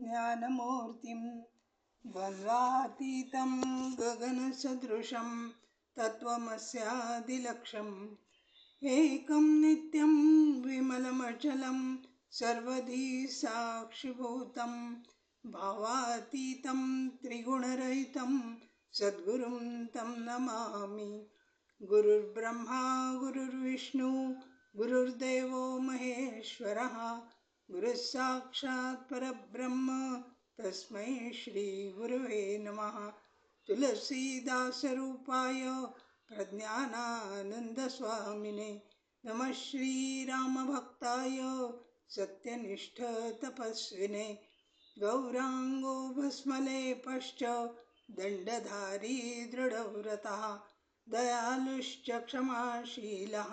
ज्ञानमूर्तिं द्वन्द्वातीतं गगनसदृशं तत्त्वमस्यादिलक्ष्यम् एकं नित्यं विमलमचलं सर्वधी साक्षिभूतं भावातीतं त्रिगुणरहितं सद्गुरुं तं नमामि। गुरुर्ब्रह्मा गुरुर्विष्णू गुरुर्देवो महेश्वरः गुरुः साक्षात् परब्रह्म तस्मै श्री गुरुवे नमः। तुलसीदासरूपाय प्रज्ञानानन्दस्वामिने नमः। श्रीरामभक्ताय सत्यनिष्ठ तपस्विने गौरांगो भस्मलेपश्च दण्डधारी दृढव्रतः दयालुश्च क्षमाशीलः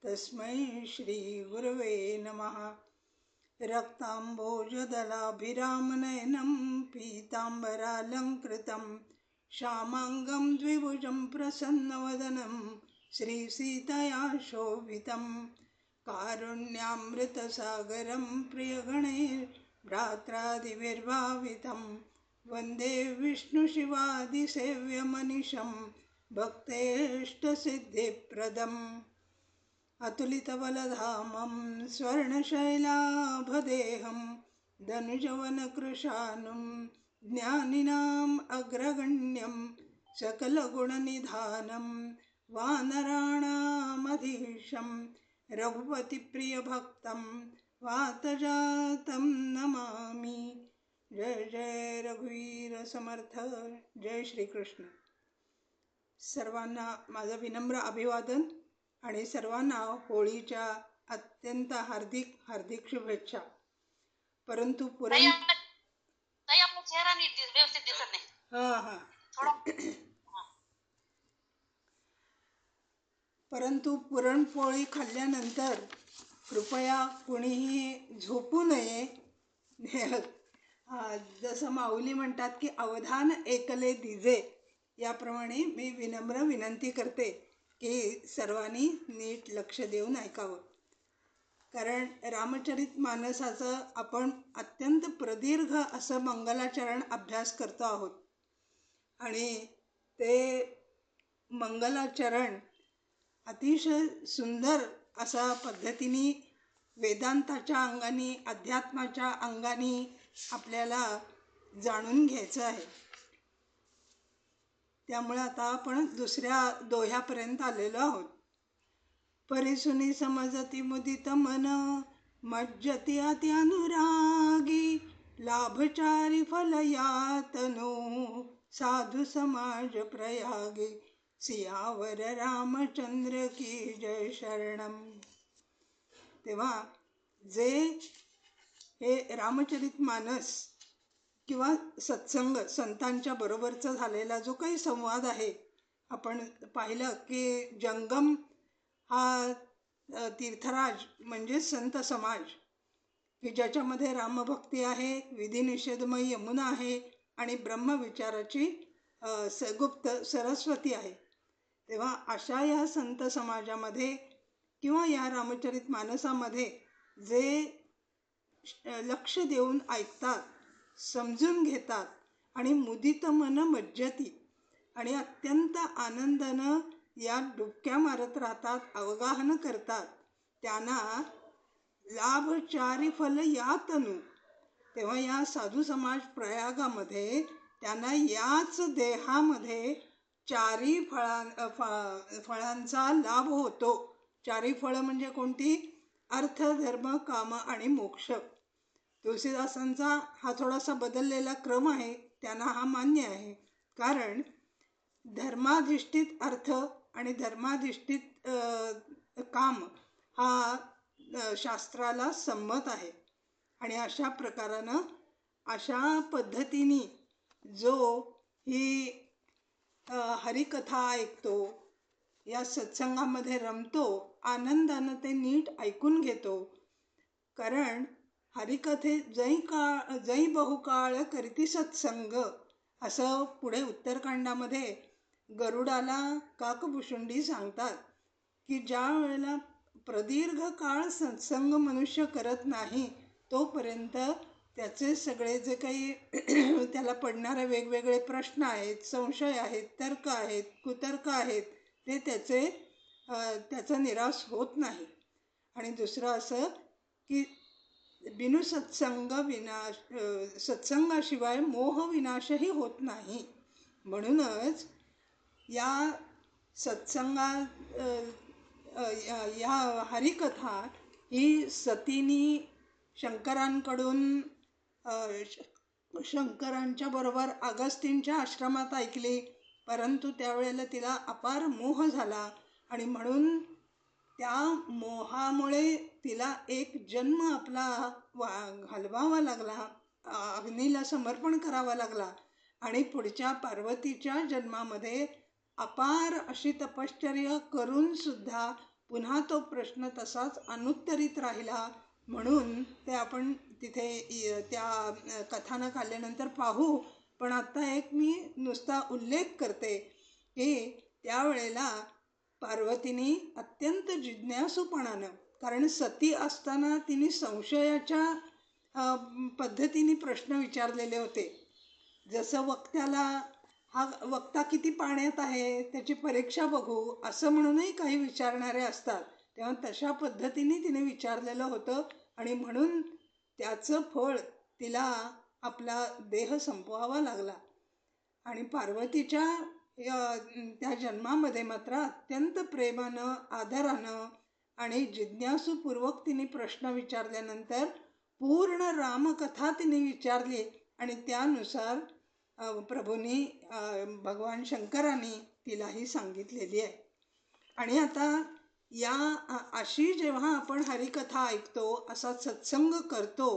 तस्मै श्रीगुरवे नमः। रक्ताम्भोजदलाभिरामनयनं पीताम्बरालङ्कृतं श्यामाङ्गं द्विभुजं प्रसन्नवदनं श्रीसीतया शोभितं कारुण्यामृतसागरं प्रियगणैर्भ्रात्रादिभिर्भावितं वन्दे विष्णुशिवादिसेव्यमनिशं भक्तेष्टसिद्धिप्रदम्। अतुलितबलधामं स्वर्णशैलाभदेहं धनुजवनकृशानुं ज्ञानिनाम् अग्रगण्यं सकलगुणनिधानं वानराणामधीशं रघुपतिप्रियभक्तं वातजातं नमामि। जय जय रघुवीर समर्थ। जय श्रीकृष्ण। सर्वांना माझं विनम्र अभिवादन आणि सर्वांना होळीच्या अत्यंत हार्दिक हार्दिक शुभेच्छा। परंतु आपला चेहरा नीट व्यवस्थित दिसत नाही। परंतु पुरणपोळी खाल्ल्यानंतर कृपया कुणीही झोपू नये। जसं माऊली म्हणतात की अवधान एकले दिजे, याप्रमाणे मी विनम्र विनंती करते की सर्वांनी नीट लक्ष देऊन ऐकावं। कारण रामचरित मानसाचं आपण अत्यंत प्रदीर्घ असं मंगलाचरण अभ्यास करतो आहोत आणि ते मंगलाचरण अतिशय सुंदर अशा पद्धतीने वेदांताच्या अंगाने अध्यात्माच्या अंगाने आपल्याला जाणून घ्यायचं आहे। त्यामुळे आता आपण दुसऱ्या दोह्यापर्यंत आलेलो आहोत। परिसुनी समजती मुदित मन मज्जती अति अनुरागी लाभचारी फल यातनो साधु समाज प्रयागे सियावर रामचंद्र की जय शरणम। तेव्हा जे हे रामचरित मानस किंवा सत्संग संतांच्या बरोबरचा झालेला जो काही संवाद आहे, आपण पाहिलं की जंगम हा तीर्थराज म्हणजे संत समाज की ज्याच्यामध्ये रामभक्ती आहे, विधिनिषेधमय यमुना आहे आणि ब्रह्मविचाराची गुप्त सरस्वती आहे। तेव्हा अशा या संत समाजामध्ये किंवा या रामचरित मानसामध्ये जे लक्ष देऊन ऐकतात, समजून घेतात आणि मुदित मन मज्जती आणि अत्यंत आनंदानं या डुबक्या मारत राहतात, अवगाहन करतात, त्यांना लाभचारी फल यातनु। तेव्हा या साधू समाज प्रयागामध्ये त्यांना याच देहामध्ये चारी फळांचा लाभ होतो। चारी फळं म्हणजे कोणती? अर्थ, धर्म, काम आणि मोक्ष। तुलसीदासांचा हा थोडासा बदललेला क्रम आहे, त्यांना हा मान्य आहे। कारण धर्माधिष्ठित अर्थ आणि धर्माधिष्ठित काम हा शास्त्राला संमत आहे आणि अशा प्रकारानं अशा पद्धतीने जो ही हरिकथा ऐकतो, या सत्संगामध्ये रमतो, आनंदानं ते नीट ऐकून घेतो। कारण हरिकथे जै बहुकाळ करीती सत्संग असं पुढे उत्तरकांडामध्ये गरुडाला काकभुशुंडी सांगतात की ज्या वेळेला प्रदीर्घ काळ सत्संग मनुष्य करत नाही तोपर्यंत त्याचे सगळे जे काही त्याला पडणारे वेगवेगळे प्रश्न आहेत, संशय आहेत, तर्क आहेत, कुतर्क आहेत, ते त्याचा निराश होत नाही. आणि दुसरं असं की बिनु सत्संग सत्संगाशिवाय मोह विनाशही होत नाही. म्हणूनच या सत्संगा अ, या हरिकथा ही सतीनी शंकरांकडून शंकरांच्या बरोबर अगस्तींच्या आश्रमात ऐकली, परंतु त्यावेळेला तिला अपार मोह झाला आणि म्हणून त्या मोहामुळे तिला एक जन्म आपला घालवावा लागला, अग्नीला समर्पण करावा लागला आणि पुढच्या पार्वतीच्या जन्मामध्ये अपार अशी तपश्चर्या करून सुद्धा पुन्हा तो प्रश्न तसाच अनुत्तरित राहिला. म्हणून ते आपण तिथे त्या कथानक आल्यानंतर पाहू. पण आत्ता एक मी नुसता उल्लेख करते की त्यावेळेला पार्वतीने अत्यंत जिज्ञासूपणानं, कारण सती असताना तिने संशयाच्या पद्धतीने प्रश्न विचारलेले होते. जसं वक्त्याला हा वक्ता किती पाण्यात आहे त्याची परीक्षा बघू असं म्हणूनही काही विचारणारे असतात. तेव्हा तशा पद्धतीने तिने विचारलेलं होतं आणि म्हणून त्याचं फळ तिला आपला देह संपवावा लागला. आणि पार्वतीच्या त्या जन्मामध्ये मात्र अत्यंत प्रेमानं, आदरानं आणि जिज्ञासूपूर्वक तिने प्रश्न विचारल्यानंतर पूर्ण रामकथा तिने विचारली आणि त्यानुसार प्रभूंनी भगवान शंकरांनी तिलाही सांगितलेली आहे. आणि आता अशी जेव्हा आपण हरिकथा ऐकतो, असा सत्संग करतो,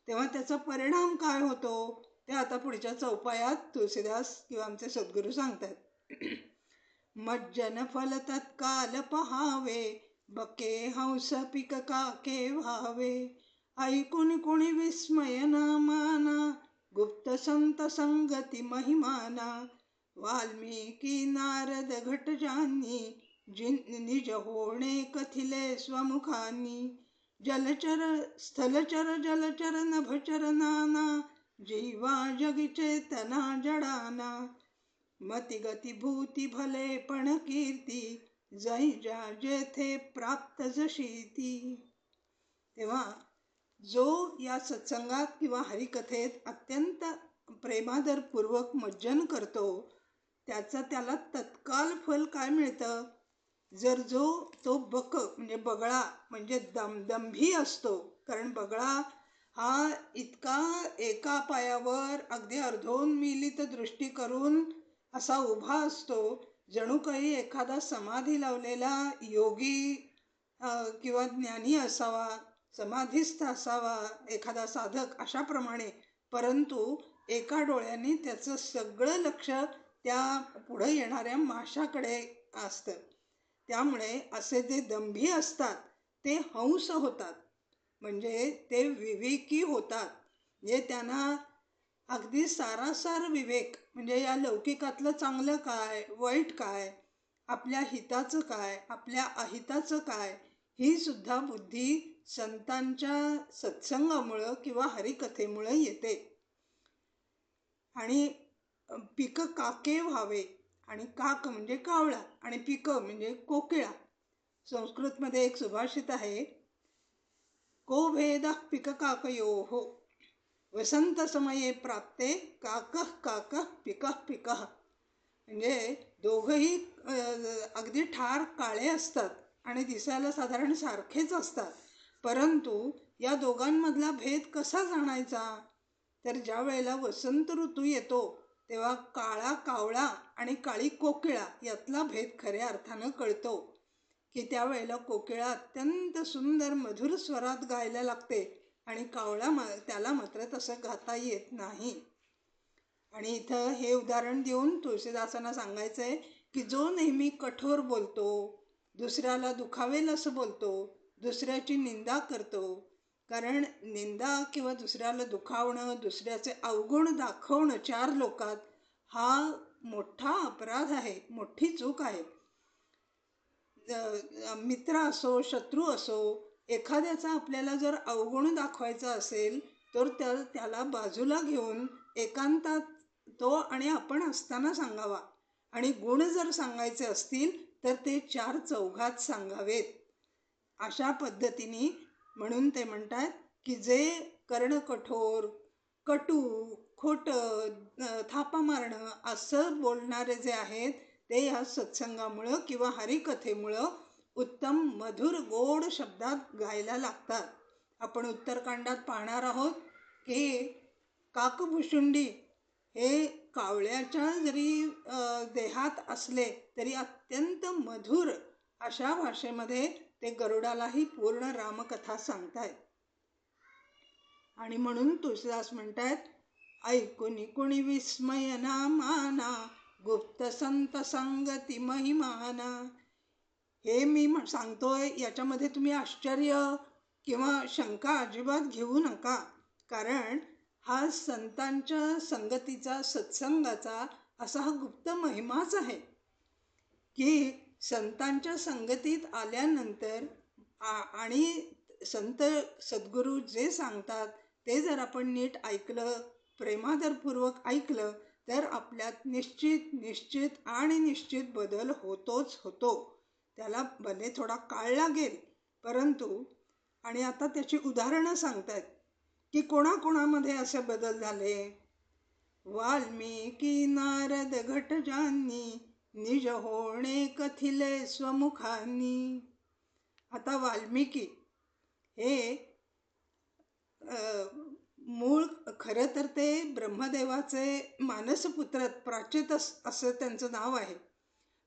तेव्हा त्याचा परिणाम काय होतो ते आता पुढच्या चौपायात तुळशीदास किंवा आमचे सद्गुरू सांगतात. मज्जन फल तत्काल पहावे, बके हंस पिक काके व्हावे. ऐकून कोणी विस्मय नामाना, गुप्त संत संगती महिमाना. वाल्मिकी नारद घटजानी, निज होणे कथिले स्वमुखानी. जलचर स्थलचर जलचर नभचर नाना, जीवा जगी चेतना जडाना. मती गती भूती भले पण कीर्ती, जै ज्या जेथे प्राप्त जशी ती. तेव्हा जो या सत्संगात किंवा हरिकथेत अत्यंत प्रेमादरपूर्वक मज्जन करतो, त्याला तत्काल फल काय मिळतं? जर तो बक म्हणजे बगळा म्हणजे दंभी असतो, कारण बगळा हा इतका एका पायावर अगदी अर्धोन्मीलित दृष्टी करून असा उभा असतो, जणू काही एखादा समाधी लावलेला योगी किंवा ज्ञानी असावा, समाधीस्थ असावा एखादा साधक अशाप्रमाणे. परंतु एका डोळ्याने त्याचं सगळं लक्ष त्या पुढे येणाऱ्या माशाकडे असतं. त्यामुळे असे जे दंभी असतात ते हंस होतात, म्हणजे ते विवेकी होतात. म्हणजे त्यांना अगदी सारासार विवेक, म्हणजे या लौकिकातलं चांगलं काय, वाईट काय, आपल्या हिताचं काय, आपल्या अहिताचं काय, ही सुद्धा बुद्धी संतांच्या सत्संगामुळं किंवा हरिकथेमुळं येते. आणि पिक काके व्हावे, आणि काक म्हणजे कावळा आणि पिक म्हणजे कोकिळा. संस्कृतमध्ये एक सुभाषित आहे, को भेद पिक काकयोः, वसंत समये प्राप्ते काकः काकः पिकः पिकः. म्हणजे दोघंही अगदी ठार काळे असतात आणि दिसायला साधारण सारखेच असतात. परंतु या दोघांमधला भेद कसा जाणायचा? तर ज्या वेळेला वसंत ऋतू येतो तेव्हा काळा कावळा आणि काळी कोकिळा यातला भेद खऱ्या अर्थानं कळतो, की त्यावेळेला कोकिळा अत्यंत सुंदर मधुर स्वरात गायला लागते आणि कावळा त्याला मात्र तसं गाता येत नाही. आणि इथं हे उदाहरण देऊन तुळशीदासांना सांगायचं आहे की जो नेहमी कठोर बोलतो, दुसऱ्याला दुखावेल असं बोलतो, दुसऱ्याची निंदा करतो, कारण निंदा किंवा दुसऱ्याला दुखावणं, दुसऱ्याचे अवगुण दाखवणं चार लोकात हा मोठा अपराध आहे, मोठी चूक आहे. मित्र असो, शत्रू असो, एखाद्याचा आपल्याला जर अवगुण दाखवायचा असेल तर त्याला बाजूला घेऊन एकांतात तो आणि आपण असताना सांगावा. आणि गुण जर सांगायचे असतील तर ते 4 चौघात सांगावेत. अशा पद्धतीने म्हणून ते म्हणतात की जे कर्णकठोर, कटू, खोटं, थापा मारणं असं बोलणारे जे आहेत ते या सत्संगामुळं किंवा हरिकथेमुळं उत्तम मधुर गोड शब्दात गायला लागतात. आपण उत्तरकांडात पाहणार आहोत की काकभुशुंडी हे कावळ्याच्या जरी देहात असले तरी अत्यंत मधुर अशा भाषेमध्ये ते गरुडालाही पूर्ण रामकथा सांगतायत. आणि म्हणून तुळशीदास म्हणतात, ऐकुनी कुणी विस्मय ना माना, गुप्त संत संगती महिमाना. हे मी सांगतोय याच्यामध्ये तुम्ही आश्चर्य किंवा शंका अजिबात घेऊ नका. कारण हा संतांच्या संगतीचा, सत्संगाचा असा हा गुप्त महिमाच आहे की संतांच्या संगतीत आल्यानंतर आणि संत सद्गुरू जे सांगतात ते जर आपण नीट ऐकलं, प्रेमादरपूर्वक ऐकलं तर आपल्यात निश्चित आणि निश्चित बदल होतोच होतो. त्याला भले थोडा काळ लागेल, परंतु आणि आता त्याची उदाहरणं सांगतात की कोणाकोणामध्ये असे बदल झाले. वाल्मिकी नारद घटजांनी, निज होणे कथिले स्वमुखांनी. आता वाल्मिकी हे मूळ खरं तर ते ब्रह्मदेवाचे मानसपुत्र, प्राचेत असं त्यांचं नाव आहे.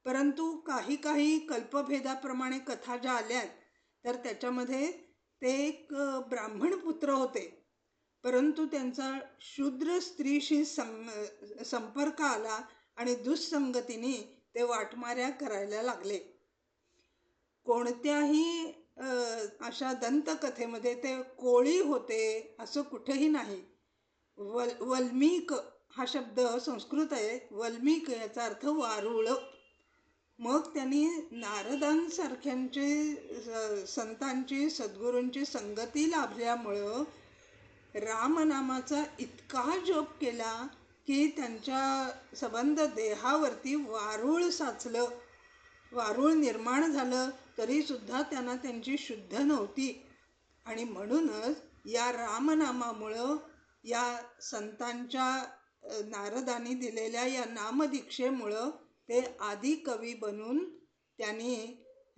परंतु काही कल्पभेदाप्रमाणे कथा ज्या आल्यात तर त्याच्यामध्ये ते एक ब्राह्मण पुत्र होते. परंतु त्यांचा शूद्र स्त्रीशी संपर्क आला आणि दुःसंगतीने ते वाटमाऱ्या करायला लागले. कोणत्याही अशा दंतकथेमध्ये ते कोळी होते असं कुठेही नाही. वल्मीक हा शब्द संस्कृत आहे. वल्मीक याचा अर्थ वारुळ. मग त्यांनी नारदांसारख्यांची संतांची, सद्गुरूंची संगती लाभल्यामुळं रामनामाचा इतका जप केला की त्यांच्या सबंध देहावरती वारुळ साचलं, वारुळ निर्माण झालं, तरी सुद्धा त्यांना त्यांची शुद्ध नव्हती. आणि म्हणूनच या रामनामामुळं, या संतांच्या नारदांनी दिलेल्या या नामदीक्षेमुळं ते आदिकवी बनून त्यांनी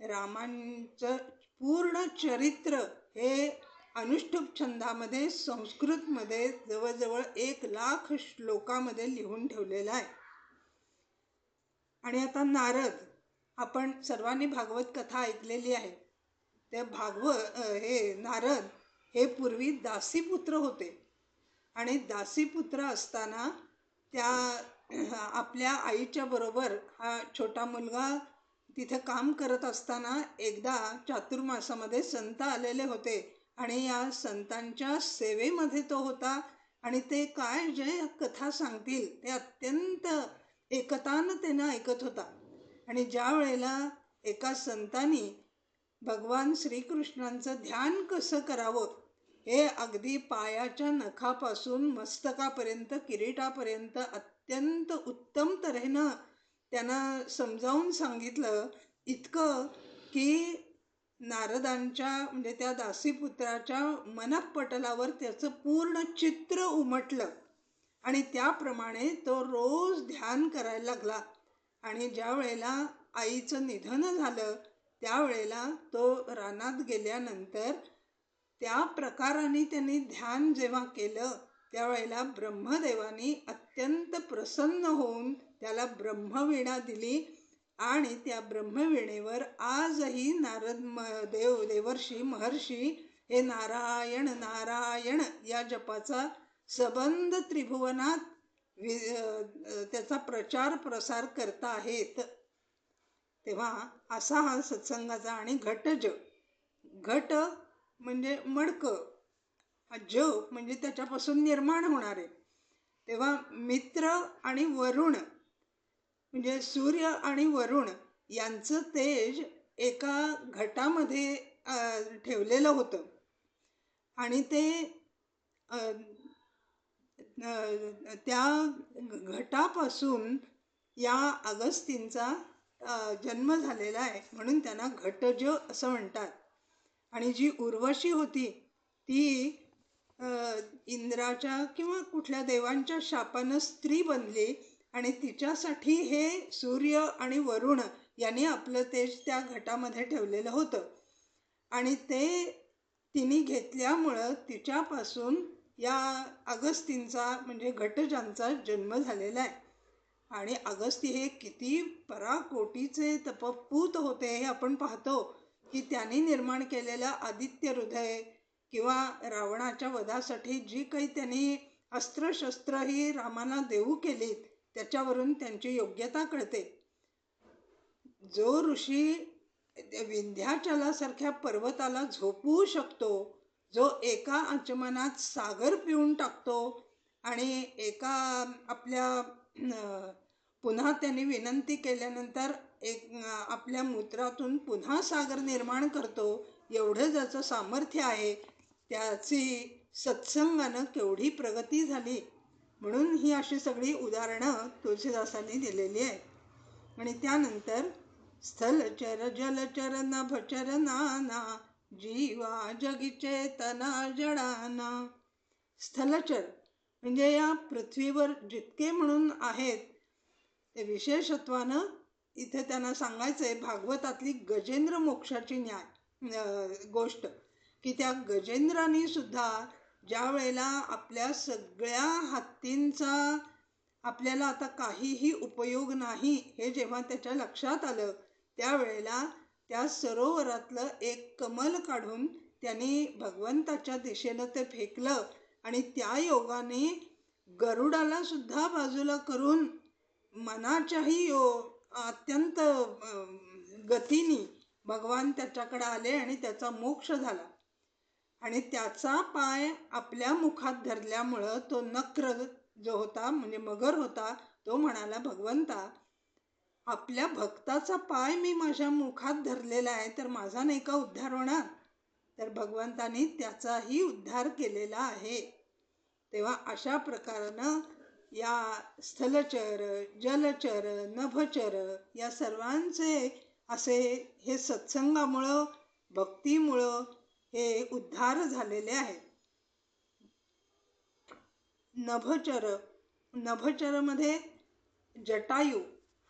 रामांचं पूर्ण चरित्र हे अनुष्टुप छंदामध्ये, संस्कृतमध्ये जवळजवळ 1,00,000 श्लोकामध्ये लिहून ठेवलेलं आहे. आणि आता नारद, आपण सर्वांनी भागवत कथा ऐकलेली आहे. ते हे नारद हे पूर्वी दासीपुत्र होते. आणि दासीपुत्र असताना त्या आपल्या आईच्या बरोबर हा छोटा मुलगा तिथे काम करत असताना एकदा चातुर्मासामध्ये संत आलेले होते आणि या संतांच्या सेवेमध्ये तो होता. आणि ते काय जे कथा सांगतील ते अत्यंत एकतानतेनं ऐकत होता. आणि ज्या वेळेला एका संतांनी भगवान श्रीकृष्णांचं ध्यान कसं करावं हे अगदी पायाच्या नखापासून मस्तकापर्यंत, किरीटापर्यंत अत्यंत उत्तम तऱ्हेनं त्यांना समजावून सांगितलं, इतकं की नारदांच्या म्हणजे त्या दासीपुत्राच्या मनःपटलावर त्याचं पूर्ण चित्र उमटलं. आणि त्याप्रमाणे तो रोज ध्यान करायला लागला. आणि ज्या वेळेला आईचं निधन झालं त्यावेळेला तो रानात गेल्यानंतर त्या प्रकाराने त्यांनी ध्यान जेव्हा केलं त्यावेळेला ब्रह्मदेवानी अत्यंत प्रसन्न होऊन त्याला ब्रह्मवीणा दिली. आणि त्या ब्रह्मवीणेवर आजही नारद देवर्षी, महर्षी हे नारायण नारायण या जपाचा सबंध त्रिभुवनात त्याचा प्रचार प्रसार करता आहेत. तेव्हा असा हा सत्संगाचा. आणि घटज, घट म्हणजे मडकं, ज म्हणजे त्याच्यापासून निर्माण होणारे. तेव्हा मित्र आणि वरुण म्हणजे सूर्य आणि वरुण यांचं तेज एका घटामध्ये ठेवलेलं होतं. आणि ते अ, त्या घटापासून या अगस्तींचा जन्म झालेला आहे, म्हणून त्यांना घटज असं म्हणतात. आणि जी उर्वशी होती ती अ, इंद्राच्या किंवा कुठल्या देवांच्या शापानं स्त्री बनली आणि तिच्यासाठी हे सूर्य आणि वरुण यांनी आपलं तेज त्या घटामध्ये ठेवलेलं होतं आणि ते तिने घेतल्यामुळं तिच्यापासून या अगस्तींचा म्हणजे घटजांचा जन्म झालेला आहे. आणि अगस्ती हे किती पराकोटीचे तपपूत होते हे आपण पाहतो की त्यांनी निर्माण केलेलं आदित्य हृदय किंवा रावणाच्या वधासाठी जी काही त्यांनी अस्त्रशस्त्र ही रामाला देऊ केलीत त्याच्यावरून त्यांची योग्यता कळते. जो ऋषी विंध्याचलासारख्या पर्वताला झोपवू शकतो, जो एका आचमनात सागर पिऊन टाकतो आणि एका आपल्या पुन्हा त्यांनी विनंती केल्यानंतर आपल्या मूत्रातून पुन्हा सागर निर्माण करतो, एवढं ज्याचं सामर्थ्य आहे त्याची सत्संगानं केवढी प्रगती झाली. म्हणून ही अशी सगळी उदाहरणं तुळशीदासांनी दिलेली आहेत. आणि त्यानंतर स्थलचर जलचर नभचर नाना जीवा जगी चेतना जडाना. स्थलचर म्हणजे या पृथ्वीवर जितके म्हणून आहेत ते विशेषत्वानं इथे त्यांना सांगायचं आहे भागवतातली गजेंद्र मोक्षाची गोष्ट की त्या गजेंद्राने सुद्धा ज्या वेळेला आपल्या सगळ्या हत्तींचा आपल्याला आता काहीही उपयोग नाही हे जेव्हा त्याच्या लक्षात आलं त्यावेळेला त्या सरोवरातलं एक कमल काढून त्यांनी भगवंताच्या दिशेनं ते फेकलं आणि त्या योगाने गरुडाला सुद्धा बाजूला करून मनाच्याही अत्यंत गतीने भगवान त्याच्याकडे आले आणि त्याचा मोक्ष झाला. आणि त्याचा पाय आपल्या मुखात धरल्यामुळं तो नक्र जो होता म्हणजे मगर होता तो म्हणाला, भगवंता आपल्या भक्ताचा पाय मी माझ्या मुखात धरलेला आहे तर माझा नाही का उद्धार होणार? तर भगवंतानी त्याचाही उद्धार केलेला आहे. तेव्हा अशा प्रकारानं या स्थलचर जलचर नभचर या सर्वांचे असे हे सत्संगामुळं भक्तीमुळं हे उद्धार झालेले आहेत. नभचरमध्ये जटायू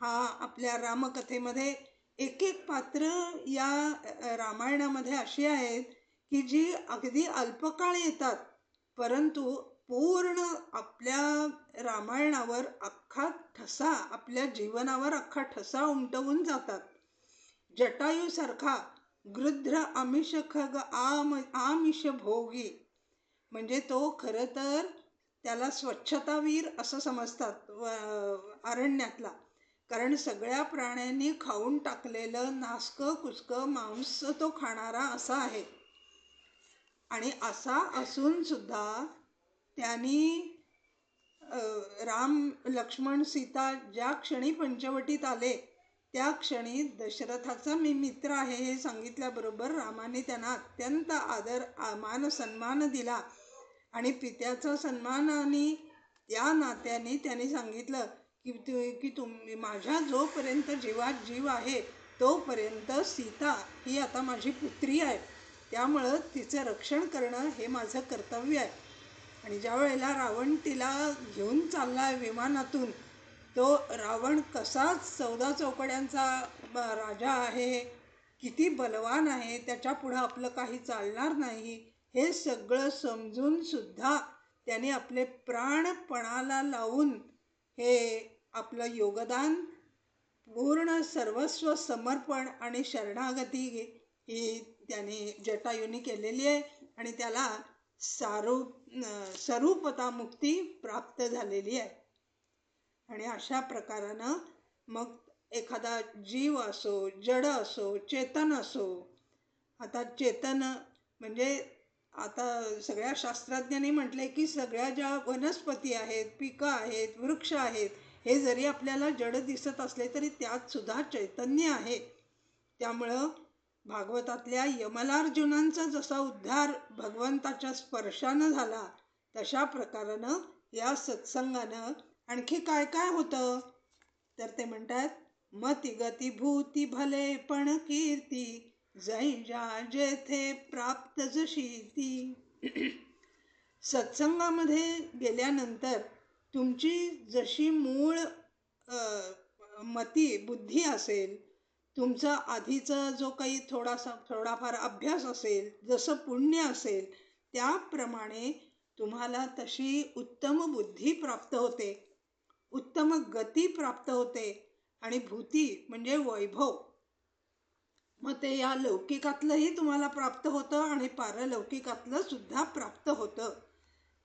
हा आपल्या रामकथेमध्ये एक एक पात्र या रामायणामध्ये अशी आहेत की जी अगदी अल्पकाळ येतात परंतु पूर्ण आपल्या रामायणावर अख्खा ठसा आपल्या जीवनावर अख्खा ठसा उमटवून जातात. जटायूसारखा गृध्र आमिष खग आमिष भोगी म्हणजे तो खरं तर त्याला स्वच्छतावीर असं समजतात अरण्यातला, कारण सगळ्या प्राण्यांनी खाऊन टाकलेलं नासकं कुचकं मांस तो खाणारा असा आहे. आणि असा असून सुद्धा त्यांनी राम लक्ष्मण सीता ज्या क्षणी पंचवटीत आले त्या क्षणी दशरथाचा मी मित्र आहे हे सांगितल्याबरोबर रामाने त्यांना अत्यंत आदर मान सन्मान दिला आणि पित्याचा सन्मानाने त्या नात्याने त्यांनी सांगितलं की तुम्ही माझ्या जोपर्यंत जीवात जीव आहे तोपर्यंत सीता ही आता माझी पुत्री आहे, त्यामुळं तिचं रक्षण करणं हे माझं कर्तव्य आहे. आणि ज्या वेळेला रावण तिला घेऊन चालला विमानातून, तो रावण कसाच 14 चौकड्यांचा राजा आहे, किती बलवान आहे, त्याच्या पुढं आपलं काही चालणार नाही हे सगळं समजून सुद्धा त्याने आपले प्राण पणाला लावून हे आपलं योगदान पूर्ण सर्वस्व समर्पण आणि शरणागती ही त्याने जटायूने केलेली आहे आणि त्याला स्वरूपता मुक्ती प्राप्त झालेली आहे. आणि अशा प्रकारानं मग एखादा जीव असो, जड असो, चेतन असो, आता चेतन म्हणजे आता सगळ्या शास्त्रज्ञांनी म्हटले की सगळ्या ज्या वनस्पती आहेत, पिकं आहेत, वृक्ष आहेत, हे जरी आपल्याला जड दिसत असले तरी त्यात सुद्धा चैतन्य आहे. त्यामुळं भागवतातल्या यमलार्जुनांचा जसा उद्धार भगवंताच्या स्पर्शानं झाला तशा प्रकारानं या सत्संगानं आणखी काय काय होतं तर ते म्हणतात, मती गती भूती भले पण कीर्ती जै जा जेथे प्राप्त जशी ती. सत्संगामध्ये गेल्यानंतर तुमची जशी मूळ मती बुद्धी असेल, तुमचा आधीचा जो काही थोडाफार अभ्यास असेल, जसं पुण्य असेल त्याप्रमाणे तुम्हाला तशी उत्तम बुद्धी प्राप्त होते, उत्तम गती प्राप्त होते आणि भूती म्हणजे वैभव. मग ते या लौकिकातलंही तुम्हाला प्राप्त होतं आणि पारलौकिकातलं सुद्धा प्राप्त होतं.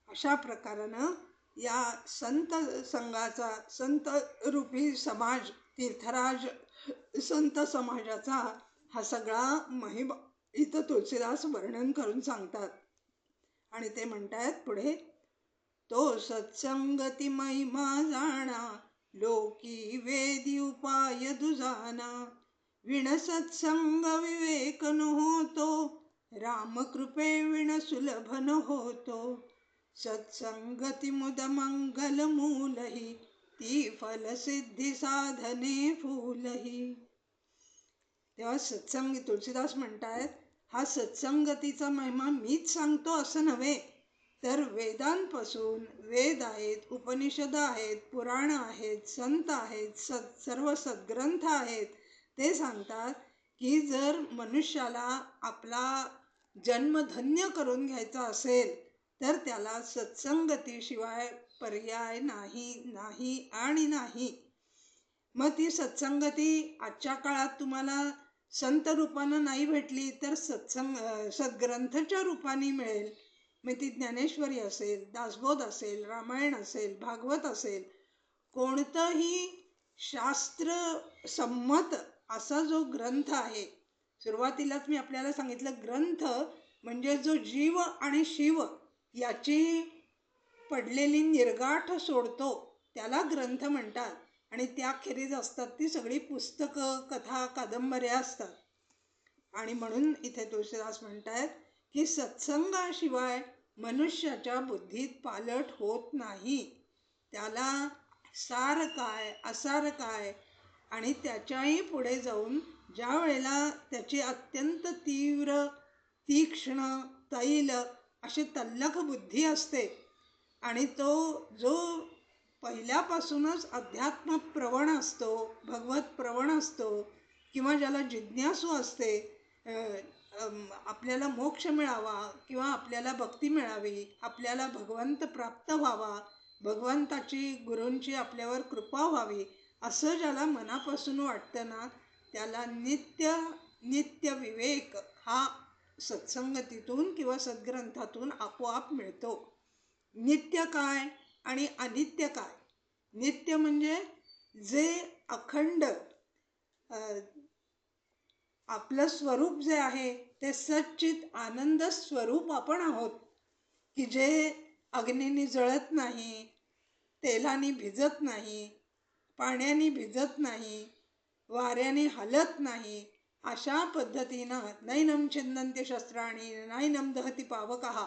अशा प्रकारानं या संत संघाचा, संत रूपी समाज, तीर्थराज संत समाजाचा हा सगळा महिमा इथं तुलसीदास वर्णन करून सांगतात. आणि ते म्हणतायत पुढे, तो सत्संगती महिमा जाणा लोकी वेदी उपाय दुजाना विण सत्संग विवेक न होतो रामकृपे विण सुलभ न होतो सत्संगती मुद मंगल मूलही ती फलसिद्धी साधने फूलही. तेव्हा सत्संग तुलसीदास म्हणतायत, हा सत्संगतीचा महिमा मीच सांगतो असं नव्हे, तर वेदांपासून, वेद आहेत, उपनिषद आहेत, पुराण आहेत, संत आहेत, सर्व सद्ग्रंथ आहेत, ते सांगतात की जर मनुष्याला आपला जन्म धन्य करून घ्यायचा असेल तर त्याला सत्संगतीशिवाय पर्याय नाही, नाही आणि नाही. मग ती सत्संगती आजच्या काळात तुम्हाला संत रूपानं नाही भेटली तर सद्ग्रंथच्या रूपाने मिळेल. मग ती ज्ञानेश्वरी असेल, दासबोध असेल, रामायण असेल, भागवत असेल, कोणतंही शास्त्र संमत असा जो ग्रंथ आहे. सुरुवातीलाच मी आपल्याला सांगितलं, ग्रंथ म्हणजे जो जीव आणि शिव याची पडलेली निर्गाठ सोडतो त्याला ग्रंथ म्हणतात. आणि त्याखेरीज असतात ती सगळी पुस्तकं, कथा, कादंबऱ्या असतात. आणि म्हणून इथे तुळशीदास म्हणतायत की सत्संगाशिवाय मनुष्याच्या बुद्धीत पालट होत नाही. त्याला सार काय, असार काय आणि त्याच्याही पुढे जाऊन ज्या वेळेला त्याची अत्यंत तीव्र, तीक्ष्ण, तैल अशी तल्लख बुद्धी असते आणि तो जो पहिल्यापासूनच अध्यात्म प्रवण असतो, भगवत प्रवण असतो, किंवा ज्याला जिज्ञासू असते, आपल्याला मोक्ष मिळावा किंवा आपल्याला भक्ती मिळावी, आपल्याला भगवंत प्राप्त व्हावा, भगवंताची, गुरूंची आपल्यावर कृपा व्हावी, असं ज्याला मनापासून वाटतं ना, त्याला नित्य नित्य विवेक हा सत्संगतीतून किंवा सद्ग्रंथातून आपोआप मिळतो. नित्य काय आणि अनित्य काय? नित्य म्हणजे जे अखंड आपलं स्वरूप जे आहे ते सच्चित आनंद स्वरूप आपण आहोत, की जे अग्नीने जळत नाही, तेलाने भिजत नाही, पाण्याने भिजत नाही, वाऱ्याने हलत नाही, अशा पद्धतीनं नैनम छिंदन्ति शस्त्राणि नैनम दहति पावकः,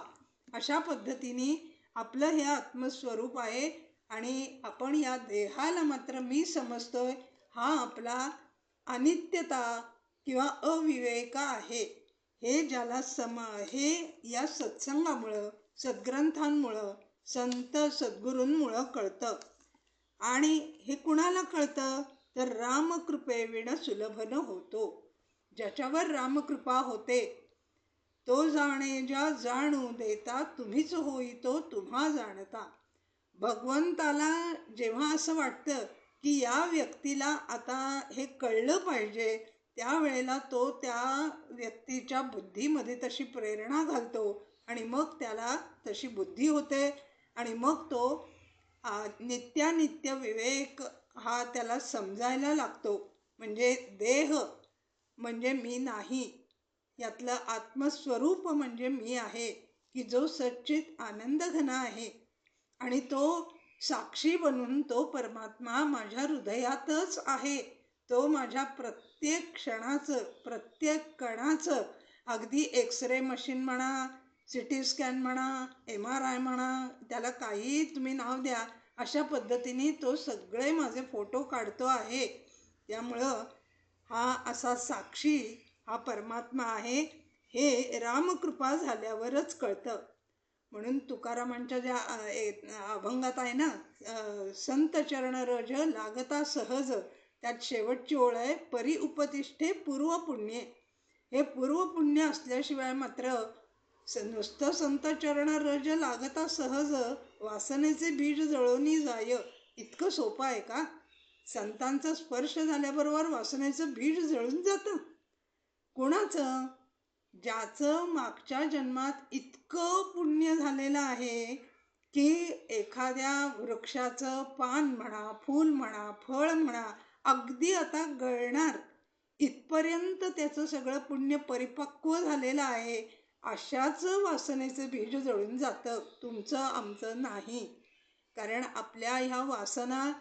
अशा पद्धतीने आपलं हे आत्मस्वरूप आहे. आणि आपण या देहाला मात्र मी समजतोय हा आपला अनित्यता किंवा अविवेक आहे. हे ज्याला हे या सत्संगामुळं, सद्ग्रंथांमुळं, संत सद्गुरूंमुळं कळतं. आणि हे कुणाला कळतं तर रामकृपेविण सुलभ न होतो. ज्याच्यावर रामकृपा होते तो जाणे ज्या जाणू देता तुम्हीच होई तो तुम्हा जाणता. भगवंताला जेव्हा असं वाटतं की या व्यक्तीला आता हे कळलं पाहिजे, त्यावेळेला तो त्या व्यक्तीच्या बुद्धीमध्ये तशी प्रेरणा घालतो आणि मग त्याला तशी बुद्धी होते आणि मग तो नित्यानित्य विवेक हा त्याला समजायला लागतो. म्हणजे देह म्हणजे मी नाही, यातलं आत्मस्वरूप म्हणजे मी आहे, की जो सच्चित आनंद घन आहे. आणि तो साक्षी बनून तो परमात्मा माझ्या हृदयातच आहे. तो माझ्या प्रत्येक क्षणाचं, प्रत्येक कणाचं, अगदी एक्सरे मशीन म्हणा सिटी स्कॅन म्हणा, MRI म्हणा, त्याला काही तुम्ही नाव द्या, अशा पद्धतीने तो सगळे माझे फोटो काढतो आहे. त्यामुळं हा असा साक्षी हा परमात्मा आहे हे रामकृपा झाल्यावरच कळतं. म्हणून तुकारामांच्या ज्या अभंगात आहे ना, संत चरण रज लागता सहज, त्यात शेवटची ओळ आहे, परी उपतिष्ठे पूर्व पुण्ये. हे पूर्व पुण्य असल्याशिवाय मात्र नुसतं संत चरण रज लागता सहज, वासनेचे बीज जळोनी जाय, इतकं सोपं आहे का? संतांचा स्पर्श झाल्याबरोबर वासनेचं बीज जळून जातं. कोणाचं? ज्याचं मागच्या जन्मात इतकं पुण्य झालेलं आहे की एखाद्या वृक्षाचं पान म्हणा, फूल म्हणा, फळ म्हणा, अगदी आता गळणार इथपर्यंत त्याचं सगळं पुण्य परिपक्व झालेलं आहे. अशाच वासनेचं बीज जळून जातं, तुमचं आमचं नाही. कारण आपल्या ह्या वासना